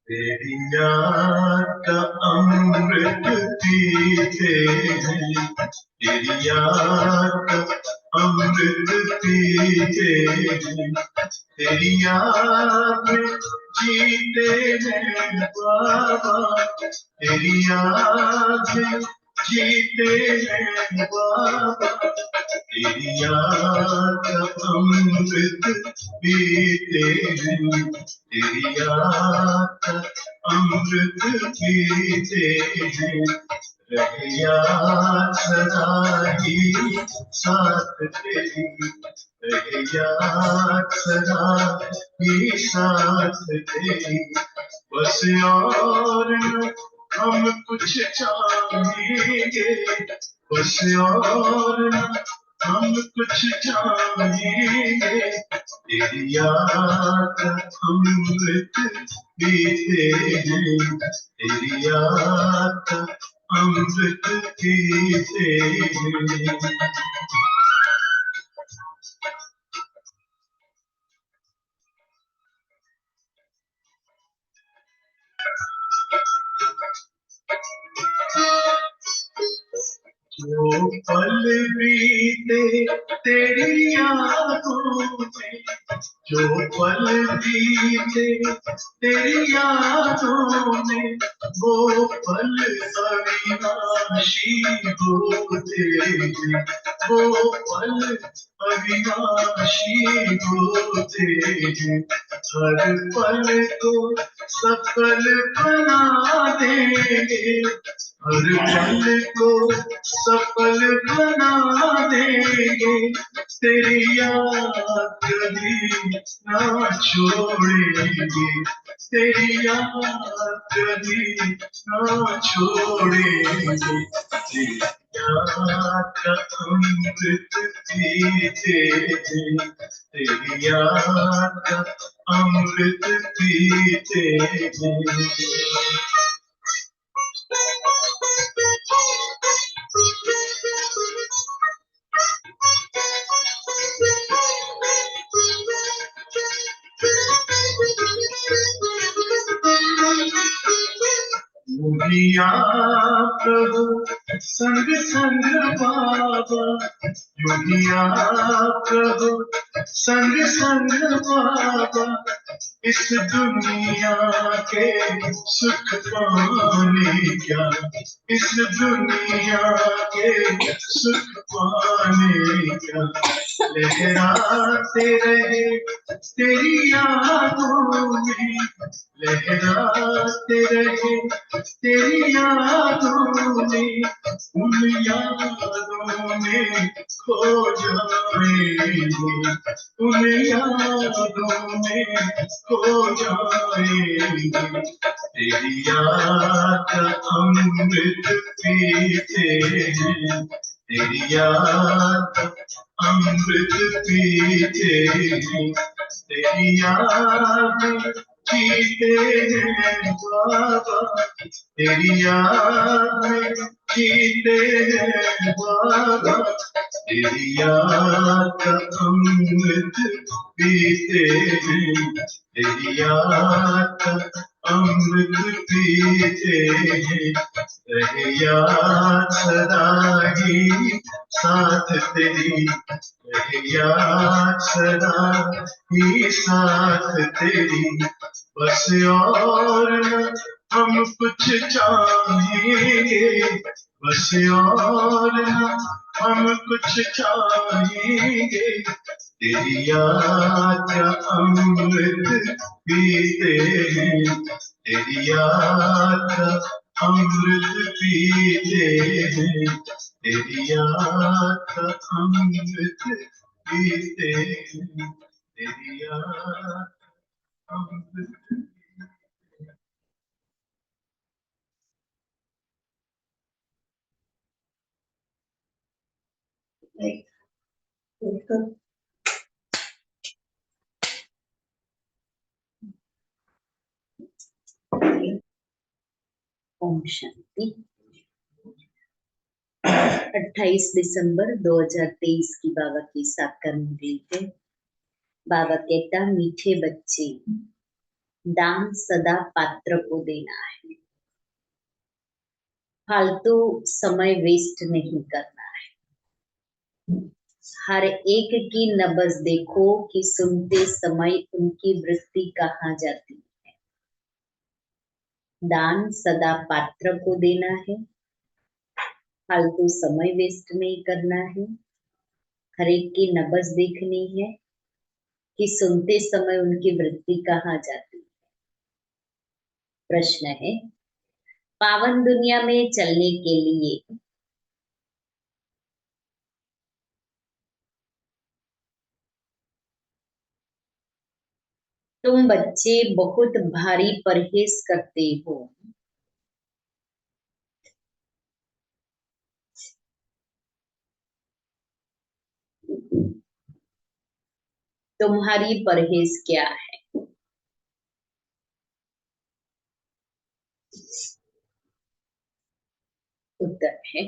तेरी याद का अमृत पीते हैं, तेरी याद का अमृत पीते हैं, तेरी याद में जीते हैं बाबा, तेरी याद में जीते हैं बाबा, तेरी याद का अमृत पीते हैं, तेरी याद का अमृत पीते हैं, रहे याद सदा ही साथ तेरी, रहे याद सदा ही साथ तेरी, बस और न हम कुछ चाहेंगे, बस और न हम कुछ चाहेंगे, तेरी याद का अमृत पीते हैं, तेरी याद का अमृत पीते हैं। जो पल बीते तेरी यादों में, जो पल बीते तेरी यादों में, वो पल अविनाशी होते हैं, वो पल अविनाशी होते हैं, हर पल को सफल बना देंगे, हर पल को सफल बना देंगे, तेरी याद कभी ना छोड़ेंगे, तेरी याद कभी ना छोड़ेंगे, तेरी याद का अमृत पीते हैं, तेरी याद का अमृत पीते हैं। योगिया प्रभु संग संग बाबा, योगिया प्रभु संग संग बाबा, इस दुनिया के सुख पाने क्या, इस दुनिया के सुख पाने क्या, लहराते रहे तेरी यादों में, लहराते रहे तेरी यादों में, उन यादों में खो जाएंगे, उन यादों में खो जाएंगे, तेरी याद का अमृत पीते हैं, तेरी याद का अमृत पीते हैं, तेरी याद में जीते हैं बाबा, तेरी याद में जीते हैं बाबा, तेरी याद का अमृत पीते हैं, तेरी याद का अमृत पीते हैं, रहे याद सदा ही साथ तेरी, रहे याद सदा ही साथ तेरी, बस और न हम कुछ चाहेंगे, बस और न हम कुछ चाहेंगे, तेरी याद का अमृत पीते हैं, तेरी याद का अमृत पीते हैं, तेरी याद का अमृत बीते तेरी याद अमृत। ओम शांति। 28 दिसंबर 2023 की बाबा की साकार मुरली है। बाबा कहता, मीठे बच्चे, दान सदा पात्र को देना है, फालतू समय वेस्ट नहीं करना है। हर एक की नब्ज देखो कि सुनते समय उनकी वृत्ति कहाँ जाती है। दान सदा पात्र को देना है, फालतू समय वेस्ट नहीं करना है। हर एक की नब्ज देखनी है कि सुनते समय उनकी वृत्ति कहाँ जाती है। प्रश्न है, पावन दुनिया में चलने के लिए तुम बच्चे बहुत भारी परहेज करते हो। तुम्हारी परहेज क्या है? उत्तर है,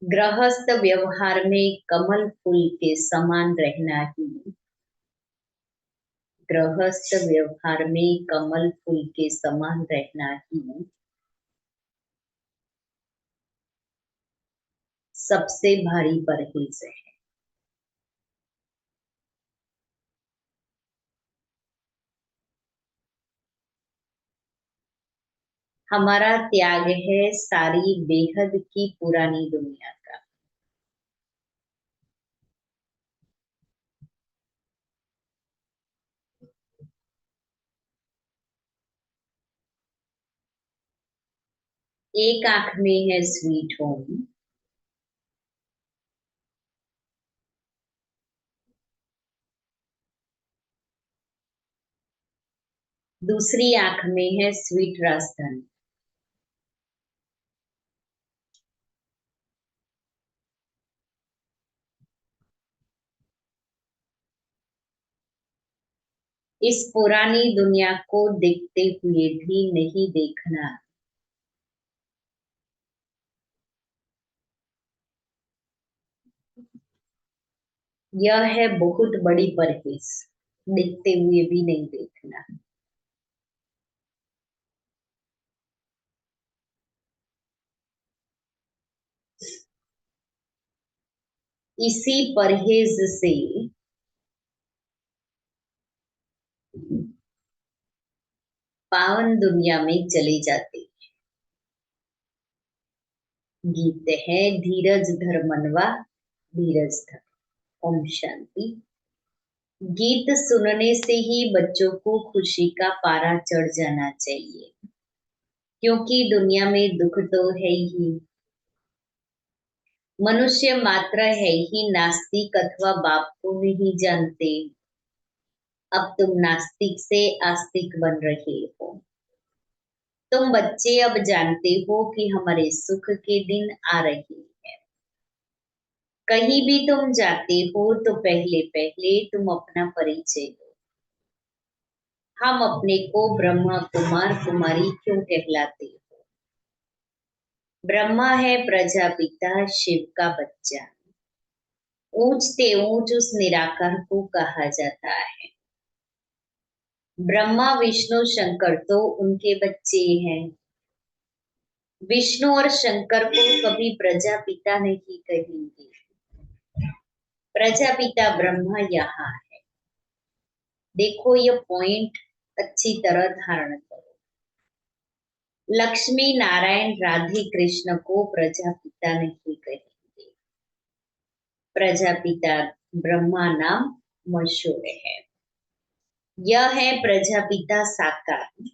गृहस्थ व्यवहार में कमल फूल के समान रहना ही, गृहस्थ व्यवहार में कमल फूल के समान रहना ही सबसे भारी परहेज है। हमारा त्याग है सारी बेहद की पुरानी दुनिया का। एक आंख में है स्वीट होम, दूसरी आंख में है स्वीट राजधानी। इस पुरानी दुनिया को देखते हुए भी नहीं देखना, यह है बहुत बड़ी परहेज। देखते हुए भी नहीं देखना। इसी परहेज से पावन दुनिया में चले जाते। गीत है, धीरज धर मनवा धीरज धर। ओम शांति। गीत सुनने से ही बच्चों को खुशी का पारा चढ़ जाना चाहिए, क्योंकि दुनिया में दुख तो है ही। मनुष्य मात्र है ही नास्तिक अथवा बाप को नहीं जानते। अब तुम नास्तिक से आस्तिक बन रहे हो। तुम बच्चे अब जानते हो कि हमारे सुख के दिन आ रहे हैं। कहीं भी तुम जाते हो तो पहले पहले तुम अपना परिचय दो। हम अपने को ब्रह्मा कुमार कुमारी क्यों कहलाते हो? ब्रह्मा है प्रजापिता शिव का बच्चा। ऊंचते ऊंच उस निराकार को कहा जाता है। ब्रह्मा विष्णु शंकर तो उनके बच्चे हैं। विष्णु और शंकर को कभी प्रजापिता नहीं कहेंगे। प्रजापिता ब्रह्मा यहाँ है। देखो ये पॉइंट अच्छी तरह धारण करो। लक्ष्मी नारायण राधे कृष्ण को प्रजापिता नहीं कहेंगे। प्रजापिता ब्रह्मा नाम मशहूर है। यह है प्रजापिता साकार।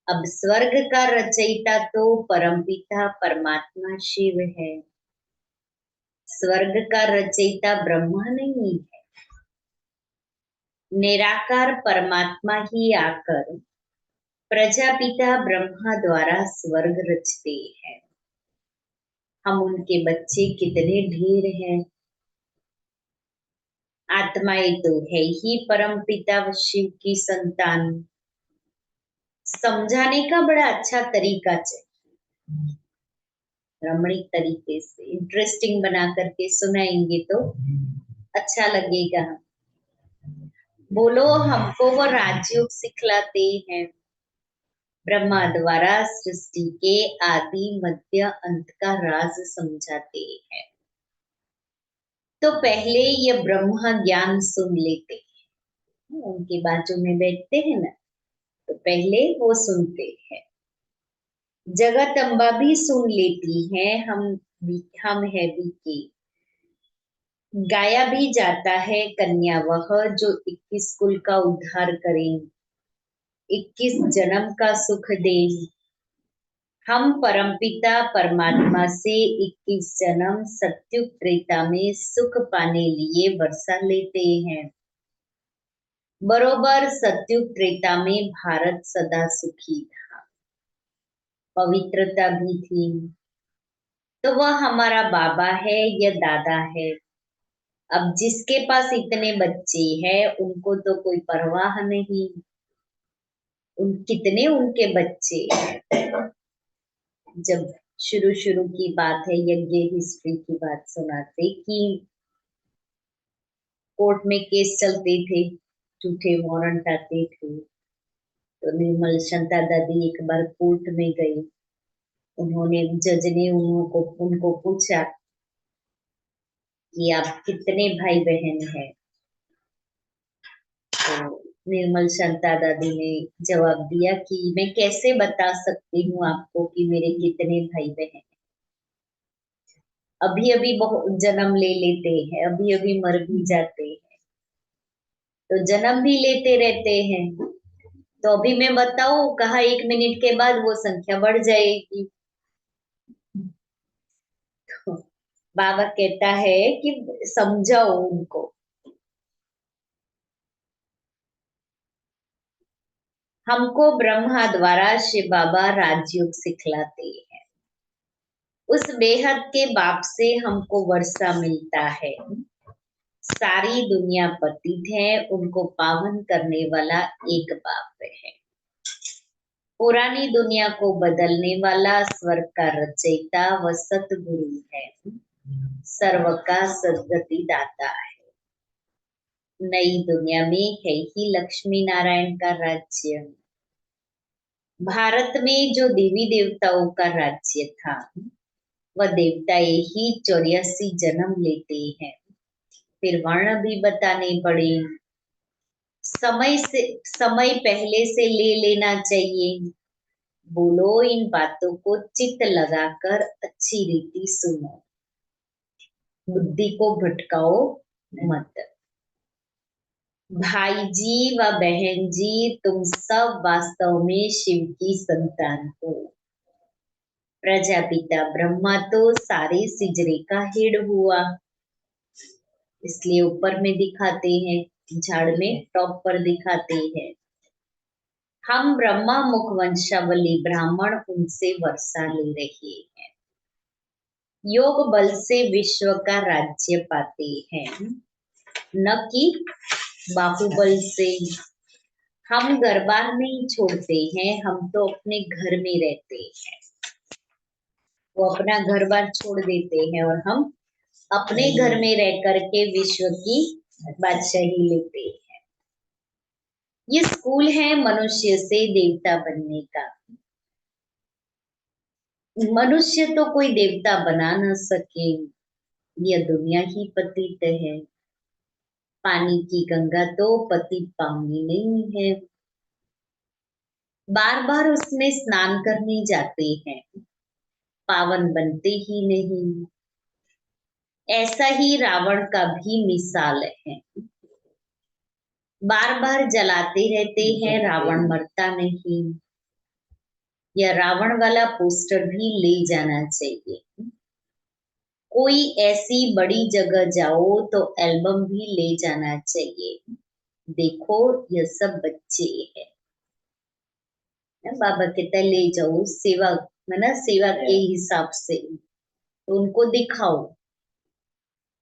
अब स्वर्ग का रचयिता तो परमपिता परमात्मा शिव है। स्वर्ग का रचयिता ब्रह्मा नहीं है, निराकार परमात्मा ही आकर प्रजापिता ब्रह्मा द्वारा स्वर्ग रचते हैं। हम उनके बच्चे कितने ढेर हैं। आत्माएं तो है ही परम पिता शिव की संतान। समझाने का बड़ा अच्छा तरीका चाहिए, रमणीक तरीके से इंटरेस्टिंग बना करके सुनाएंगे तो अच्छा लगेगा। बोलो, हमको वो राजयोग सिखलाते हैं, ब्रह्मा द्वारा सृष्टि के आदि मध्य अंत का राज समझाते हैं। तो पहले ये ब्रह्मा ज्ञान सुन लेते हैं, उनके बाजू में बैठते हैं ना, तो पहले वो सुनते हैं। जगत अम्बा भी सुन लेती है, हम है भी की। गाया भी जाता है कन्या वह जो 21 कुल का उद्धार करें, 21 जन्म का सुख दे। हम परमपिता परमात्मा से 21 जन्म सत्युग त्रेता में सुख पाने लिए वर्षा लेते हैं। बरोबर सत्युग त्रेता में भारत सदा सुखी था, पवित्रता भी थी। तो वह हमारा बाबा है या दादा है। अब जिसके पास इतने बच्चे हैं उनको तो कोई परवाह नहीं, कितने उनके बच्चे हैं। जब शुरू शुरू की बात है, यज्ञ हिस्ट्री की बात सुनाते कि कोर्ट में केस चलते थे, झूठे वारंट आते थे। तो निर्मल शांता दादी एक बार कोर्ट में गई, उन्होंने जज ने उनको पूछा कि आप कितने भाई बहन हैं। तो निर्मल शांता दादी ने जवाब दिया कि मैं कैसे बता सकती हूँ आपको कि मेरे कितने भाई बहन। अभी अभी बहुत जन्म ले लेते हैं, अभी अभी मर भी जाते हैं, तो जन्म भी लेते रहते हैं। तो अभी मैं बताऊं, कहा 1 मिनट के बाद वो संख्या बढ़ जाएगी। तो बाबा कहता है कि समझाओ उनको। हमको ब्रह्मा द्वारा शिव बाबा राजयोग सिखलाते हैं। उस बेहद के बाप से हमको वर्षा मिलता है। सारी दुनिया पतित है, उनको पावन करने वाला एक बाप है। पुरानी दुनिया को बदलने वाला स्वर्ग का रचयिता व सतगुरु है, सर्व का सदगति दाता है। नई दुनिया में है ही लक्ष्मी नारायण का राज्य। भारत में जो देवी देवताओं का राज्य था, वह देवताएं ही 84 जन्म लेते हैं। फिर वर्ण भी बताने पड़े। समय पहले से ले लेना चाहिए। बोलो, इन बातों को चित्त लगाकर अच्छी रीति सुनो, बुद्धि को भटकाओ मत। भाई जी व बहन जी, तुम सब वास्तव में शिव की संतान हो। प्रजापिता ब्रह्मा तो सारे सिजरे का हेड हुआ, इसलिए ऊपर में दिखाते हैं, झाड़ में टॉप पर दिखाते हैं। हम ब्रह्मा मुख वंशावली ब्राह्मण उनसे वर्षा ले रहे हैं। योग बल से विश्व का राज्य पाते हैं, न कि बाहुबल से। हम घर बार नहीं छोड़ते हैं, हम तो अपने घर में रहते हैं। वो अपना घर बार छोड़ देते हैं और हम अपने घर में रह करके विश्व की बादशाही लेते हैं। ये स्कूल है मनुष्य से देवता बनने का। मनुष्य तो कोई देवता बना न सके, यह दुनिया ही पतित है। पानी की गंगा तो पतित पावनी नहीं है, बार बार उसमें स्नान करने जाते हैं, पावन बनते ही नहीं। ऐसा ही रावण का भी मिसाल है, बार बार जलाते रहते हैं, रावण मरता नहीं। यह रावण वाला पोस्टर भी ले जाना चाहिए। कोई ऐसी बड़ी जगह जाओ तो एल्बम भी ले जाना चाहिए। देखो ये सब बच्चे हैं ना, बाबा कहता है ले जाओ सेवा है ना, सेवा के हिसाब से तो उनको दिखाओ।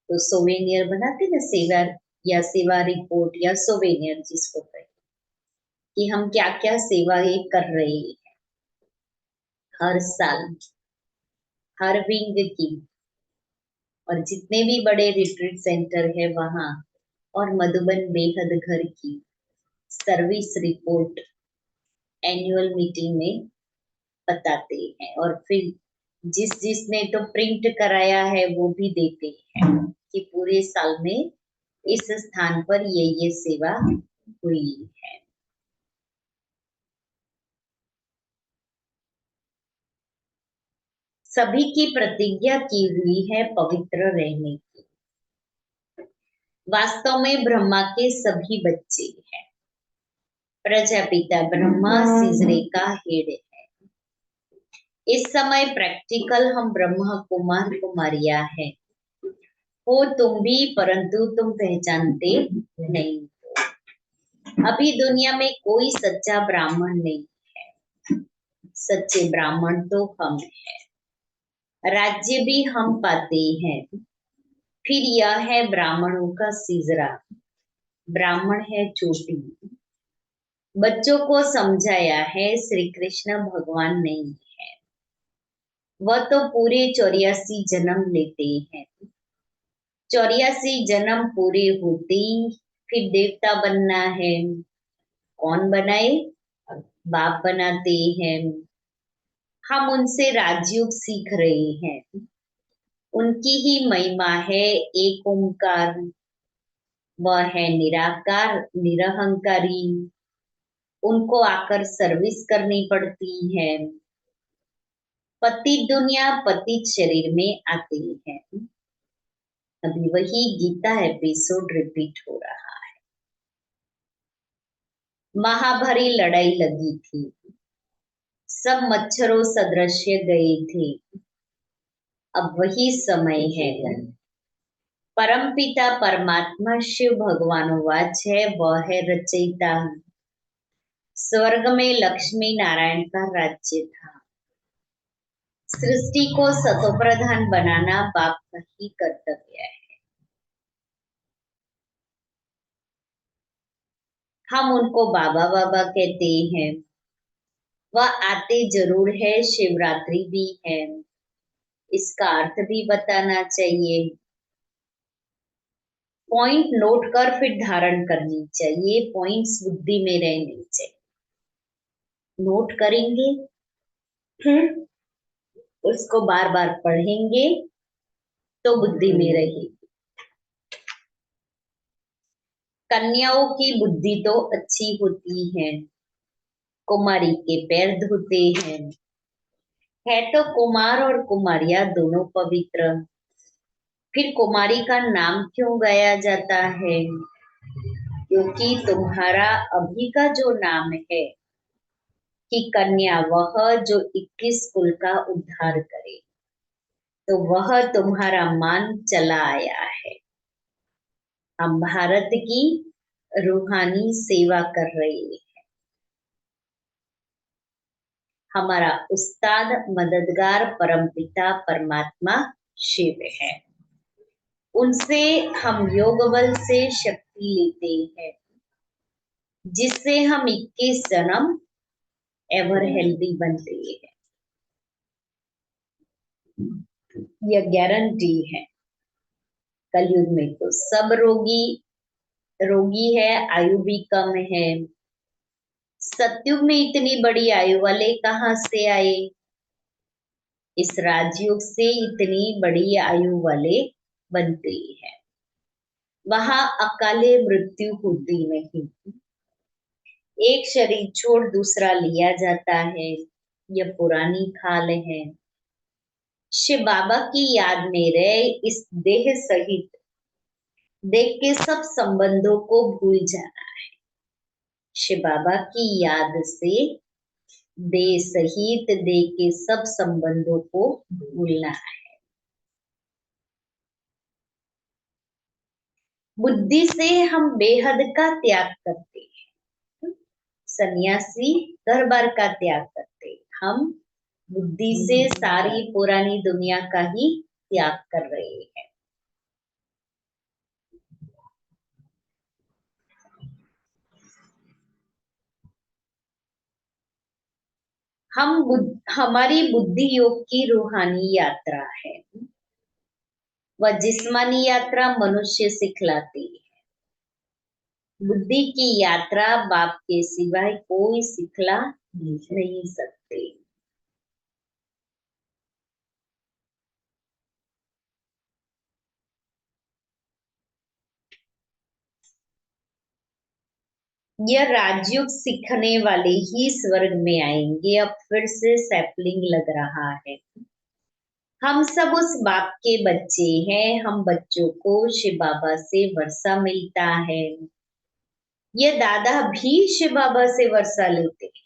तो सोवेनियर बनाते ना, सेवा या सेवा रिपोर्ट या सोवेनियर जिसको कहते हैं, कि हम क्या क्या सेवा ये कर रहे हैं हर साल, हर विंग की, और जितने भी बड़े रिट्रीट सेंटर है वहां, और मधुबन बेहद घर की सर्विस रिपोर्ट एनुअल मीटिंग में बताते हैं। और फिर जिसने तो प्रिंट कराया है वो भी देते हैं कि पूरे साल में इस स्थान पर ये सेवा हुई है। सभी की प्रतिज्ञा की हुई है पवित्र रहने की। वास्तव में ब्रह्मा के सभी बच्चे हैं। प्रजापिता ब्रह्मा सिजरे का हेड है। इस समय प्रैक्टिकल हम ब्रह्मा कुमार कुमारियां हैं। हो तुम भी, परंतु तुम पहचानते नहीं। अभी दुनिया में कोई सच्चा ब्राह्मण नहीं है। सच्चे ब्राह्मण तो हम हैं। राज्य भी हम पाते हैं। फिर यह है ब्राह्मणों का सिजरा। ब्राह्मण है चोटी। बच्चों को समझाया है श्री कृष्ण भगवान नहीं है। वह तो पूरे 84 जन्म लेते हैं। 84 जन्म पूरे होते ही फिर देवता बनना है। कौन बनाए? बाप बनाते हैं। हम उनसे राजयोग सीख रहे हैं। उनकी ही महिमा है एक ओंकार। वह है निराकार निरहंकारी। उनको आकर सर्विस करनी पड़ती है। पतित दुनिया पतित शरीर में आती है। अभी वही गीता एपिसोड रिपीट हो रहा है। महाभारी लड़ाई लगी थी। सब मच्छरों सदृश्य गए थे। अब वही समय है। परमपिता परमात्मा शिव भगवानुवाच है, वह है रचयिता। स्वर्ग में लक्ष्मी नारायण का राज्य था। सृष्टि को सतोप्रधान बनाना बाप का ही कर्तव्य है। हम उनको बाबा बाबा कहते हैं। वह आते जरूर है, शिवरात्रि भी है। इसका अर्थ भी बताना चाहिए। पॉइंट नोट कर फिर धारण करनी चाहिए। पॉइंट्स बुद्धि में रहने चाहिए। नोट करेंगे, फिर उसको बार बार पढ़ेंगे तो बुद्धि में रहेगी। कन्याओं की बुद्धि तो अच्छी होती है। कुमारी के पैर धोते हैं। है तो कुमार और कुमारियां दोनों पवित्र। फिर कुमारी का नाम क्यों गाया जाता है? क्योंकि तुम्हारा अभी का जो नाम है कि कन्या वह जो 21 कुल का उद्धार करे, तो वह तुम्हारा मान चला आया है। हम भारत की रूहानी सेवा कर रहे हैं। हमारा उस्ताद मददगार परमपिता परमात्मा शिव है। उनसे हम योग बल से शक्ति लेते हैं, जिससे हम 21 जन्म एवर हेल्दी बनते हैं। यह गारंटी है। कलयुग में तो सब रोगी रोगी है, आयु भी कम है। सतयुग में इतनी बड़ी आयु वाले कहाँ से आए? इस राजयोग से इतनी बड़ी आयु वाले बनते हैं। वहां अकाले मृत्यु होती नहीं। एक शरीर छोड़ दूसरा लिया जाता है। यह पुरानी खाल है। शिव बाबा की याद में रहे इस देह सहित देह के सब संबंधों को भूल जाना है। शिव बाबा की याद से देह सहित देह के सब संबंधों को भूलना है। बुद्धि से हम बेहद का त्याग करते हैं। सन्यासी घर बार का त्याग करते हैं। हम बुद्धि से सारी पुरानी दुनिया का ही त्याग कर रहे हैं। हमारी बुद्धि योग की रूहानी यात्रा है। वह जिस्मानी यात्रा मनुष्य सिखलाती है। बुद्धि की यात्रा बाप के सिवाय कोई सिखला नहीं सकते। यह राजयोग सीखने वाले ही स्वर्ग में आएंगे। अब फिर से सैपलिंग लग रहा है। हम सब उस बाप के बच्चे हैं। हम बच्चों को शिव बाबा से वर्षा मिलता है। ये दादा भी शिव बाबा से वर्षा लेते हैं।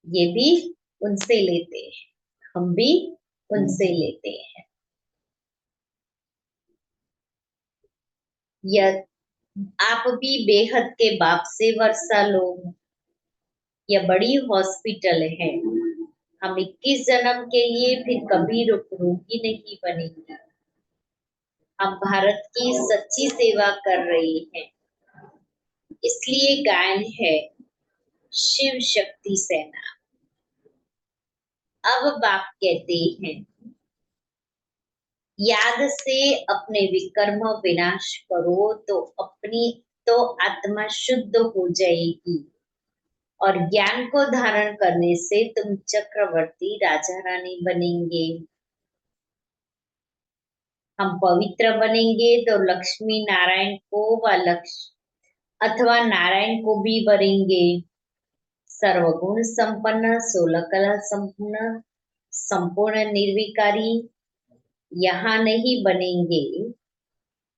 ये भी उनसे लेते हैं। हम भी उनसे लेते हैं। यह आप भी बेहद के बाप से वर्षा लो। यह बड़ी हॉस्पिटल है। हम 21 जन्म के लिए फिर कभी रोगी नहीं बनेंगे। हम भारत की सच्ची सेवा कर रहे हैं। इसलिए गायन है शिव शक्ति सेना। अब बाप कहते हैं याद से अपने विकर्म विनाश करो तो आत्मा शुद्ध हो जाएगी और ज्ञान को धारण करने से तुम चक्रवर्ती राजा रानी बनेंगे। हम पवित्र बनेंगे तो लक्ष्मी नारायण को व लक्ष्य अथवा नारायण को भी वरेंगे। सर्वगुण संपन्न 16 कला संपन्न संपूर्ण निर्विकारी यहाँ नहीं बनेंगे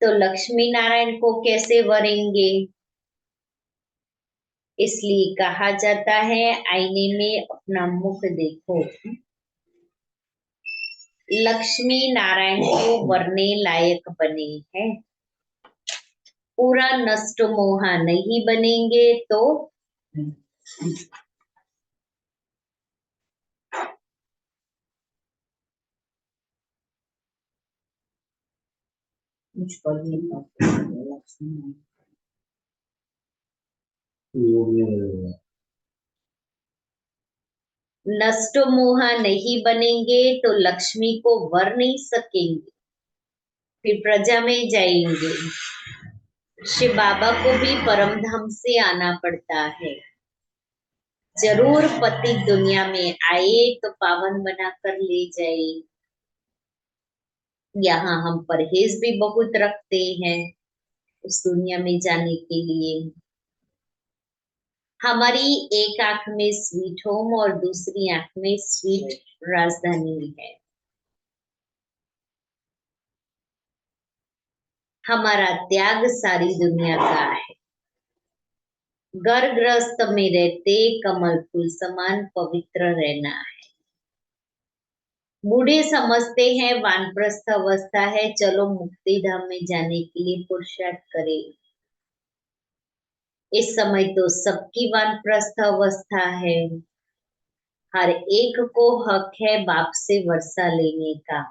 तो लक्ष्मी नारायण को कैसे वरेंगे। इसलिए कहा जाता है आईने में अपना मुख देखो। लक्ष्मी नारायण को वरने लायक बने हैं। पूरा नष्ट मोहा नहीं बनेंगे तो नष्ट मोहा नहीं बनेंगे तो लक्ष्मी को वर नहीं सकेंगे। फिर प्रजा में जाएंगे। शिव बाबा को भी परम धाम से आना पड़ता है। जरूर पति दुनिया में आए तो पावन बनाकर ले जाए। यहाँ हम परहेज भी बहुत रखते हैं उस दुनिया में जाने के लिए। हमारी एक आंख में स्वीट होम और दूसरी आंख में स्वीट राजधानी है। हमारा त्याग सारी दुनिया का है। घर गृहस्थ में रहते कमल फूल समान पवित्र रहना है। बूढ़े समझते हैं वानप्रस्थ अवस्था है, चलो मुक्ति धाम में जाने के लिए पुरुषार्थ करें। इस समय तो सबकी वानप्रस्थ अवस्था है। हर एक को हक है बाप से वर्षा लेने का।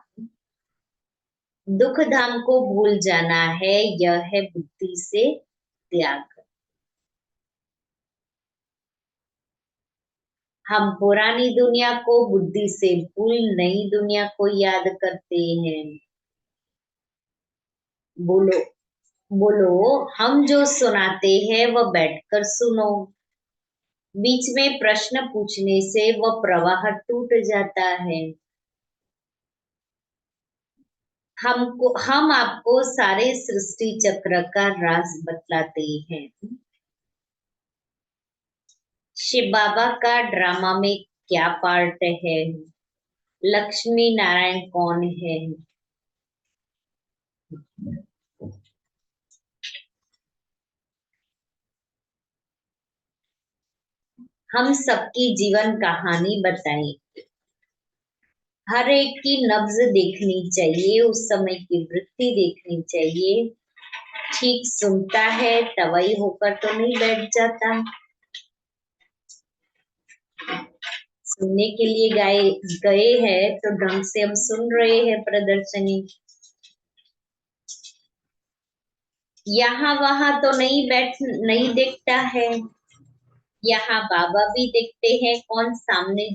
दुख धाम को भूल जाना है, यह है बुद्धि से त्याग। हम पुरानी दुनिया को बुद्धि से भूल नई दुनिया को याद करते हैं। बोलो बोलो हम जो सुनाते हैं वह बैठकर सुनो। बीच में प्रश्न पूछने से वह प्रवाह टूट जाता है। हम आपको सारे सृष्टि चक्र का राज बतलाते हैं। शिव बाबा का ड्रामा में क्या पार्ट है। लक्ष्मी नारायण कौन है। हम सबकी जीवन कहानी बताएं। हर एक की नब्ज देखनी चाहिए, उस समय की वृत्ति देखनी चाहिए। ठीक सुनता है, तवई होकर तो नहीं बैठ जाता। सुनने के लिए गए हैं तो ढंग से हम सुन रहे हैं प्रदर्शनी। यहाँ वहां तो नहीं देखता है। यहाँ बाबा भी देखते हैं, कौन सामने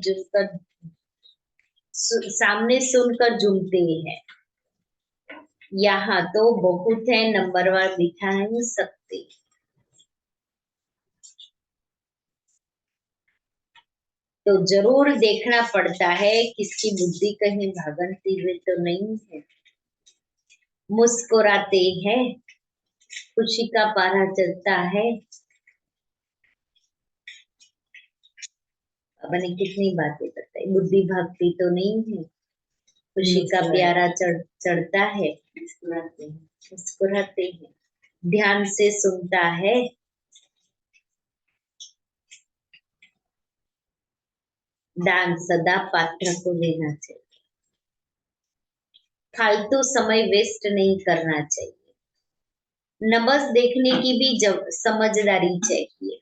सुनकर झूमते हैं। यहाँ तो बहुत है, नंबरवार बिठा नहीं सकते। तो जरूर देखना पड़ता है किसकी बुद्धि कहीं भागती हुई तो नहीं है। मुस्कुराते हैं, खुशी का पारा चलता है। अब ने कितनी बातें बताई, बुद्धि भागती तो नहीं है। खुशी का प्यारा चढ़ता है। मुस्कुराते हैं, ध्यान से सुनता है। दान सदा पात्र को देना चाहिए, फालतू समय वेस्ट नहीं करना चाहिए। नबस देखने की भी समझदारी चाहिए।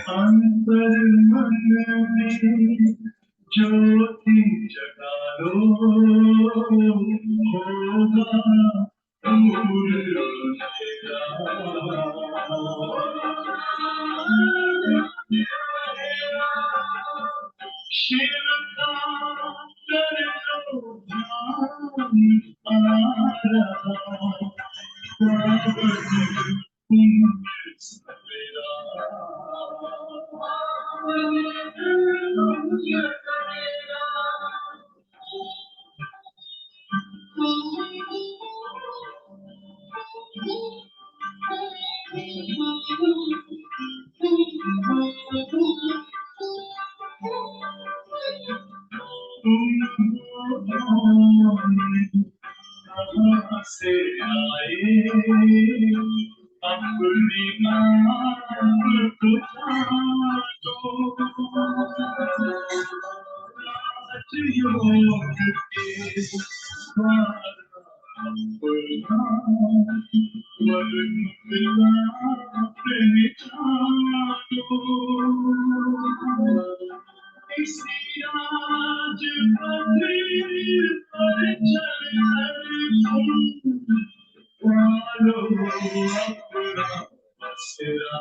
अंतर मन में ज्योति जगा लो, होगा दूर शिव का कर लो ध्यान, से आए अपनी नाम पुकारो, राजयोग के वरुण मिलाप निकालो। इसी आज पृथ्वी पर चल पालो अपना बसेरा।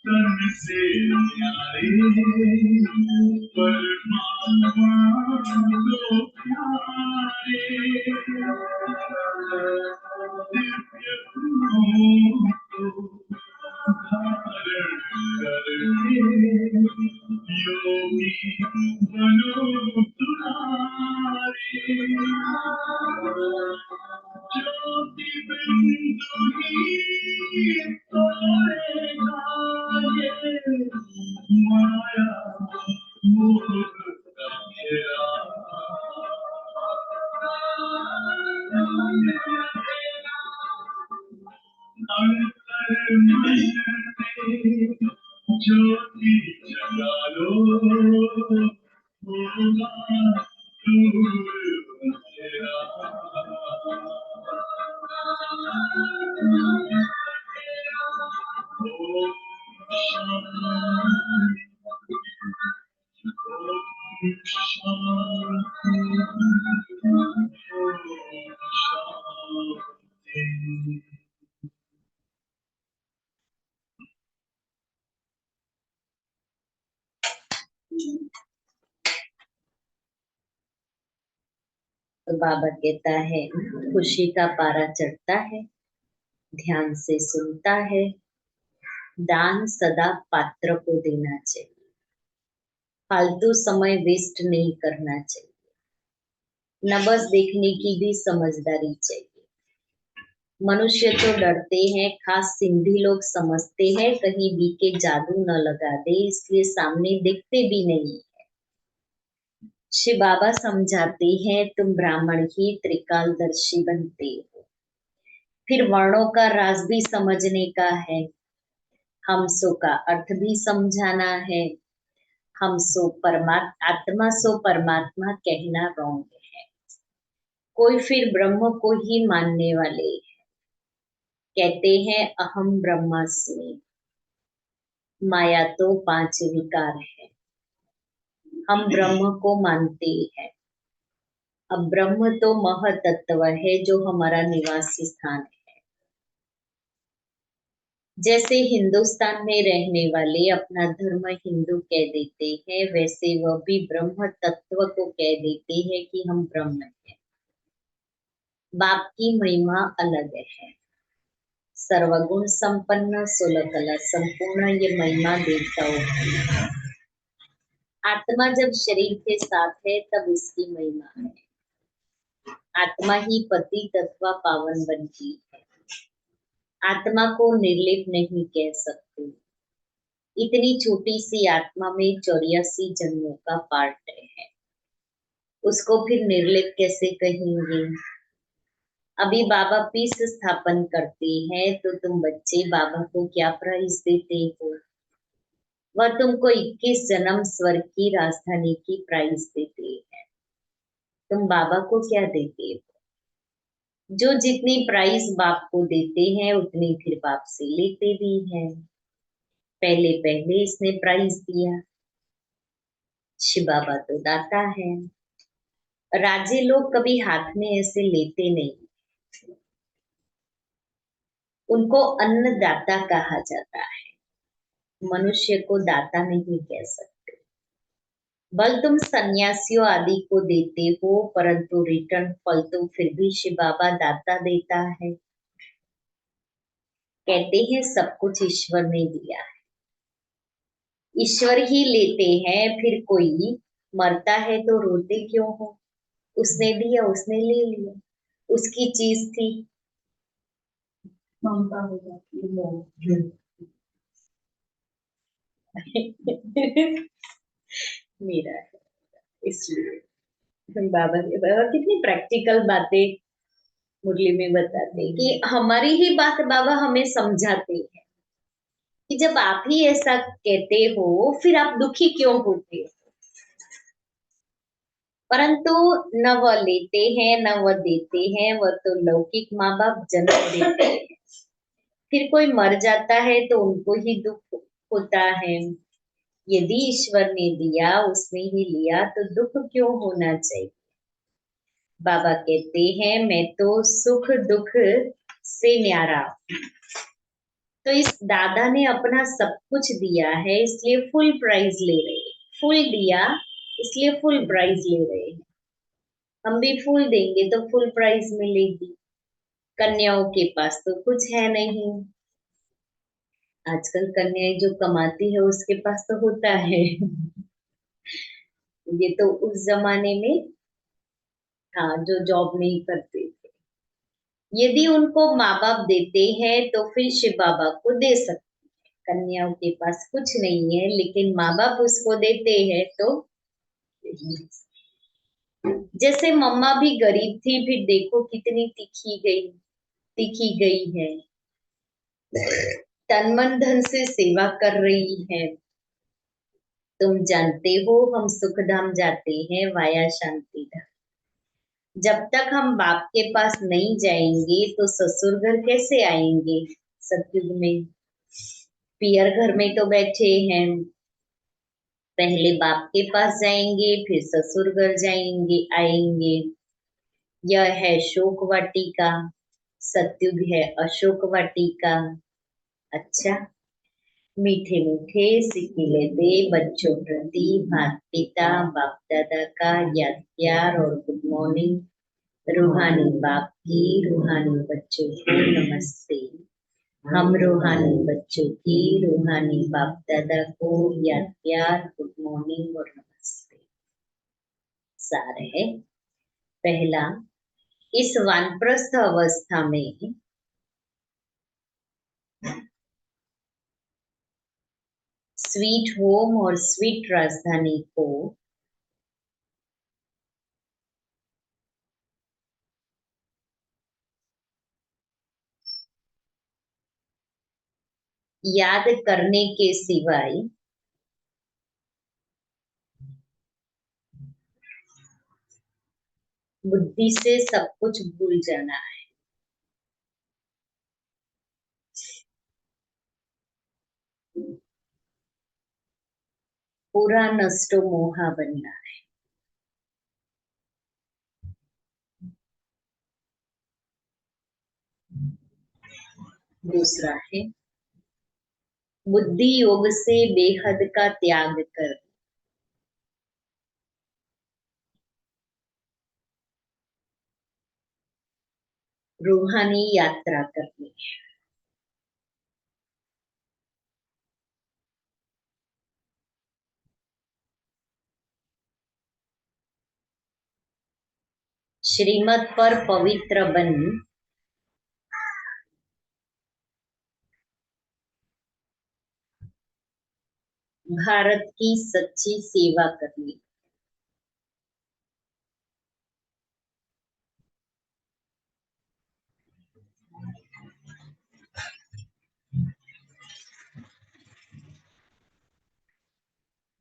तन से आए परमात्मा को प्यारे, दिव्य गुणों को धारण करके योगी बनो तुम्हारे। ज्योति बिंदु ही तोड़ेगा ये माया मोह का घेरा। अंतर मन में ज्योति जगा लो, होगा दूर अंधेरा। ओम शांति, ओम शांति। तो बाबा कहता है खुशी का पारा चढ़ता है, ध्यान से सुनता है। दान सदा पात्र को देना चाहिए, फालतू समय वेस्ट नहीं करना चाहिए। न बस देखने की भी समझदारी चाहिए। मनुष्य तो डरते हैं, खास सिंधी लोग समझते हैं कहीं बीके जादू न लगा दे, इसलिए सामने देखते भी नहीं। शिव बाबा समझाते हैं तुम ब्राह्मण ही त्रिकालदर्शी बनते हो, फिर वर्णों का राज भी समझने का है, हम सो का अर्थ भी समझाना है। हम सो परमात्मा, आत्मा सो परमात्मा कहना रॉन्ग है। कोई फिर ब्रह्म को ही मानने वाले कहते हैं अहम ब्रह्मास्मि, माया तो पांच विकार है। हम ब्रह्म को मानते हैं। अब ब्रह्म तो महतत्व है जो हमारा निवास स्थान है। जैसे हिंदुस्तान में रहने वाले अपना धर्म हिंदू कह देते हैं, वैसे वह भी ब्रह्म तत्व को कह देते हैं कि हम ब्रह्म हैं। बाप की महिमा अलग है। सर्वगुण संपन्न, सोलह कला संपूर्ण, ये महिमा देवताओं की। आत्मा जब शरीर के साथ है तब इसकी महिमा है। आत्मा ही पतित अथवा पावन बनती है। आत्मा को निर्लेप नहीं कह सकते। इतनी छोटी सी आत्मा में 84 जन्मों का पार्ट है, उसको फिर निर्लेप कैसे कहेंगे। अभी बाबा पीस स्थापन करते हैं तो तुम बच्चे बाबा को क्या प्राइज देते हो। वह तुमको 21 जन्म स्वर्ग की राजधानी की प्राइज देते हैं। तुम बाबा को क्या देते हो। जो जितनी प्राइज बाप को देते हैं उतनी फिर बाप से लेते भी हैं। पहले पहले इसने प्राइज दिया। शिव बाबा तो दाता है। राजे लोग कभी हाथ में ऐसे लेते नहीं, उनको अन्नदाता कहा जाता है। मनुष्य को दाता नहीं कह सकते। बल तुम सन्यासियों आदि को देते हो, परंतु रिटर्न फल तो फिर भी शिव बाबा दाता देता है। कहते हैं सब कुछ ईश्वर ने दिया है, ईश्वर ही लेते हैं। फिर कोई मरता है तो रोते क्यों हो। उसने दिया, उसने ले लिया, उसकी चीज थी। ममता हो जाती है। मेरा है, इसलिए बाबा कितनी प्रैक्टिकल बातें मुरली में बताते हैं कि हमारी ही बात बाबा हमें समझाते हैं कि जब आप ही ऐसा कहते हो फिर आप दुखी क्यों होते हो। परंतु न वह लेते हैं न वह देते हैं, वह तो लौकिक माँ बाप जन्म देते हैं। फिर कोई मर जाता है तो उनको ही दुख होता है। यदि ईश्वर ने दिया, उसने ही लिया, तो दुख क्यों होना चाहिए। बाबा कहते हैं मैं तो सुख दुख से न्यारा। तो इस दादा ने अपना सब कुछ दिया है, इसलिए फुल प्राइज ले रहे हैं। फुल दिया इसलिए फुल प्राइज ले रहे हैं। हम भी फुल देंगे तो फुल प्राइज मिलेगी। कन्याओं के पास तो कुछ है नहीं। आजकल कन्याएं जो कमाती है उसके पास तो होता है। ये तो उस जमाने में, हाँ, जो जॉब नहीं करते थे। यदि उनको माँ बाप देते हैं तो फिर शिव बाबा को दे सकते हैं। कन्याओं के पास कुछ नहीं है लेकिन माँ बाप उसको देते हैं तो। जैसे मम्मा भी गरीब थी, फिर देखो कितनी तीखी गई है। तन मन धन से सेवा कर रही है। तुम जानते हो हम सुखधाम जाते हैं वाया शांति धाम। जब तक हम बाप के पास नहीं जाएंगे तो ससुर घर कैसे आएंगे। सतयुग में पियर घर में तो बैठे हैं, पहले बाप के पास जाएंगे फिर ससुर घर जाएंगे आएंगे। यह है शोक वाटिका, सतयुग है अशोक वाटिका। अच्छा, मीठे मीठे सिकिले दे बच्चों प्रति माता पिता बाप दादा का याद प्यार और गुड मॉर्निंग। रूहानी बाप की रूहानी बच्चों को नमस्ते। हम रूहानी बच्चों की रूहानी बाप दादा को याद प्यार गुड मॉर्निंग और नमस्ते। सार है पहला, इस वानप्रस्थ अवस्था में स्वीट होम और स्वीट राजधानी को याद करने के सिवाय बुद्धि से सब कुछ भूल जाना है। पूरा नष्टो मोहा बनना है। दूसरा है बुद्धि योग से बेहद का त्याग कर रूहानी यात्रा करनी है। श्रीमत पर पवित्र बन भारत की सच्ची सेवा करनी।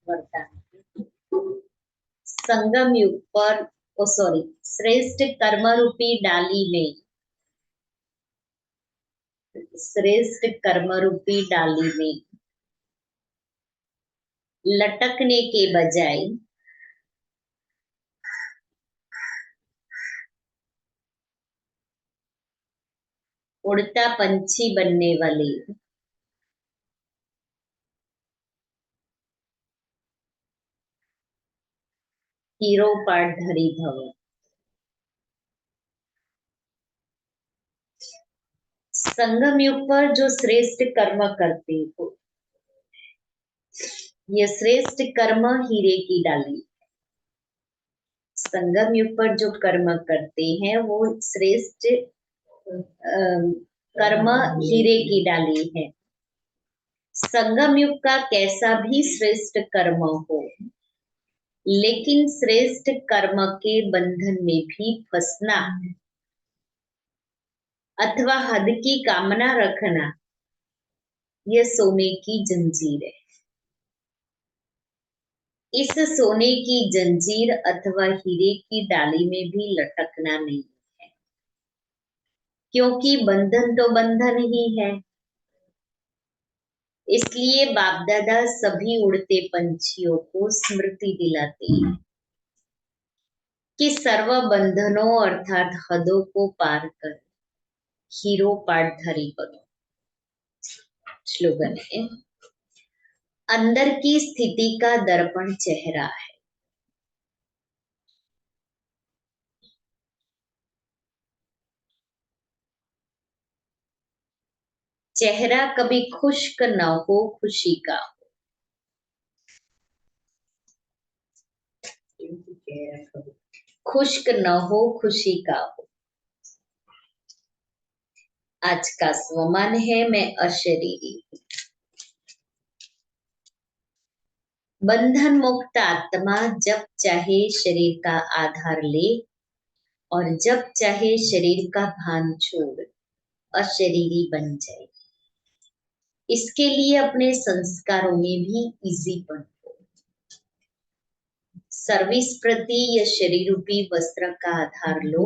वरदान संगम युग पर श्रेष्ठ कर्म रूपी डाली में श्रेष्ठ कर्म रूपी डाली में लटकने के बजाय उड़ता पंछी बनने वाले हीरो पाठधरी भव। संगम युग पर जो श्रेष्ठ कर्म करते हो, ये श्रेष्ठ कर्म हीरे की डाली। संगम युग पर जो कर्म करते हैं वो श्रेष्ठ कर्म हीरे की डाली है। संगम युग का कैसा भी श्रेष्ठ कर्म हो, लेकिन श्रेष्ठ कर्म के बंधन में भी फंसना अथवा हद की कामना रखना, यह सोने की जंजीर है। इस सोने की जंजीर अथवा हीरे की डाली में भी लटकना नहीं है, क्योंकि बंधन तो बंधन ही है। इसलिए बाप दादा सभी उड़ते पंछियों को स्मृति दिलाते हैं कि सर्व बंधनों अर्थात हदों को पार कर हीरो पाठधारी बनो। स्लोगन है अंदर की स्थिति का दर्पण चेहरा है। चेहरा कभी खुश्क न हो खुशी का, खुश्क न हो खुशी का हो। आज का स्वमान है मैं अशरीरी हूँ। बंधन मुक्त आत्मा जब चाहे शरीर का आधार ले और जब चाहे शरीर का भान छोड़ अशरीरी बन जाए। इसके लिए अपने संस्कारों में भी इजीपन हो। सर्विस प्रति या शरीर रूपी वस्त्र का आधार लो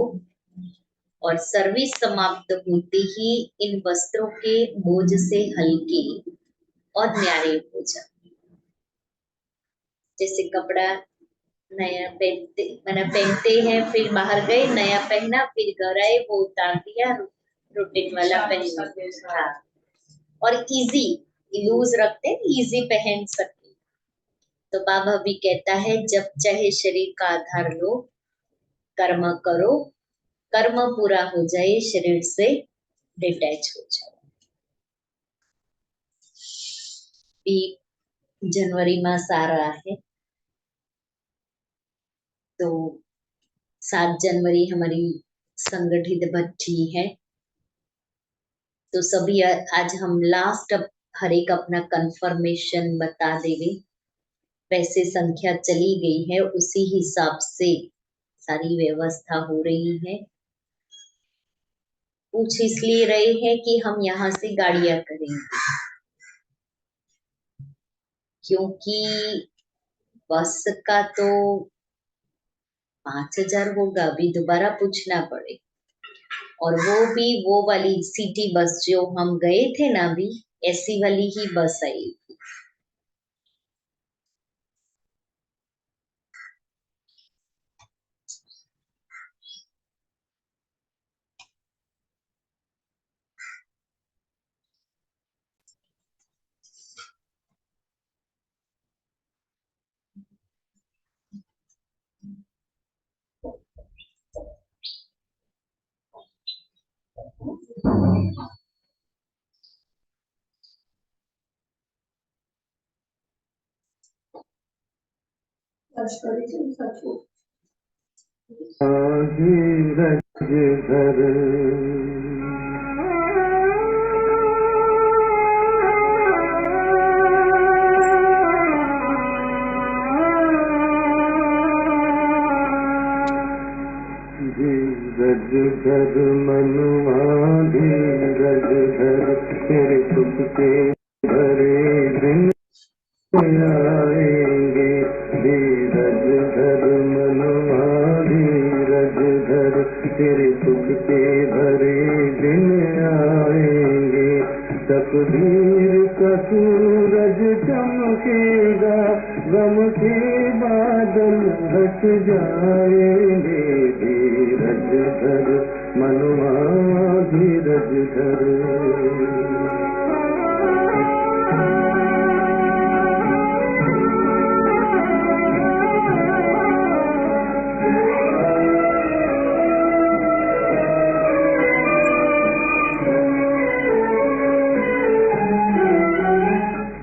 और सर्विस समाप्त होते ही इन वस्त्रों के बोझ से हल्के और न्यारे हो जाओ। जैसे कपड़ा नया पहनते हैं, फिर बाहर गए नया पहना, फिर घर आए वो उतार दिया, रूटीन वाला पहन। हाँ, और इजी लूज रखते हैं, इजी पहन सकते। तो बाबा भी कहता है जब चाहे शरीर का आधार लो, कर्म करो, कर्म पूरा हो जाए शरीर से डिटैच हो जाओ। भी जनवरी मास आ रहा है, तो 7 जनवरी हमारी संगठित भट्टी है। तो सभी आज हम लास्ट हर एक अपना कंफर्मेशन बता देवे। वैसे संख्या चली गई है, उसी हिसाब से सारी व्यवस्था हो रही है। पूछ इसलिए रहे हैं कि हम यहाँ से गाड़ियां करेंगे, क्योंकि बस का तो 5,000 होगा, अभी दोबारा पूछना पड़े। और वो भी वो वाली सिटी बस जो हम गए थे ना, अभी ऐसी वाली ही बस आई थी। धीरज धर मनुआ धीरज धर, तेरे सुख के भरे दिन आएंगे। धीरज धर मनुआ धीरज धर, तेरे सुख के भरे दिन आएंगे। तकदीर का सूरज चमकेगा, गम के बादल हट जाएंगे। धीरज धर मनुआ धीरज धर।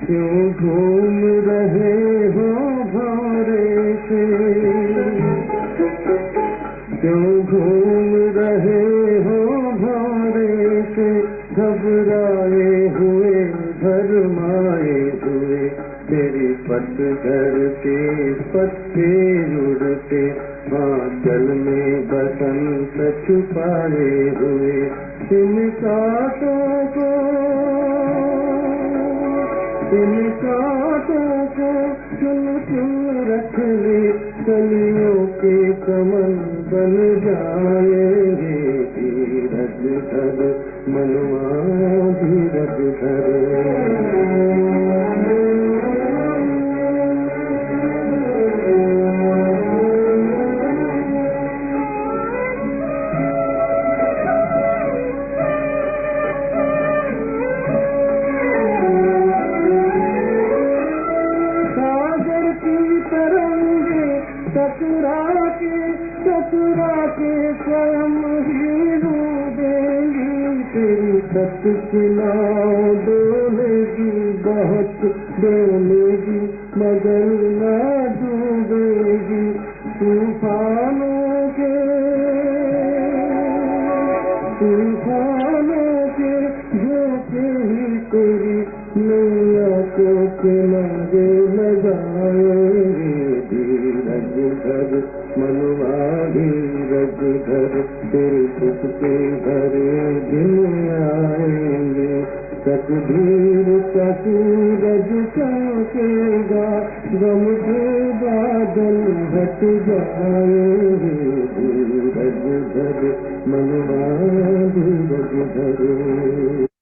क्यों घूम रहे हो भंवरे से, क्यों घूम रहे हो भंवरे से, घबराए हुए भरमाए हुए। तेरी पतझड़ के पत्ते उड़ते, आंचल में बसंत छुपाए हुए। इन कांटों को चुन चुन रख ले, कलियों के कमल बन जाएंगे। धीरज धर मनुआ धीरज धर। टकरा के स्वयं ही डूबेंगी। तेरी तत्नाओ डोलेगी, बहुत डोलेगी, मगर न डूबेगी। तूफानों के झोंके ही तेरी नैया को किनारे लगाएंगे। धीरज धर मनुआ धीरज धर, तेरे सुख के भरे दिन आएंगे। तकदीर का सूरज चमकेगा, गम के बादल हट जाएंगे। धीरज धर मनुआ धीरज धर।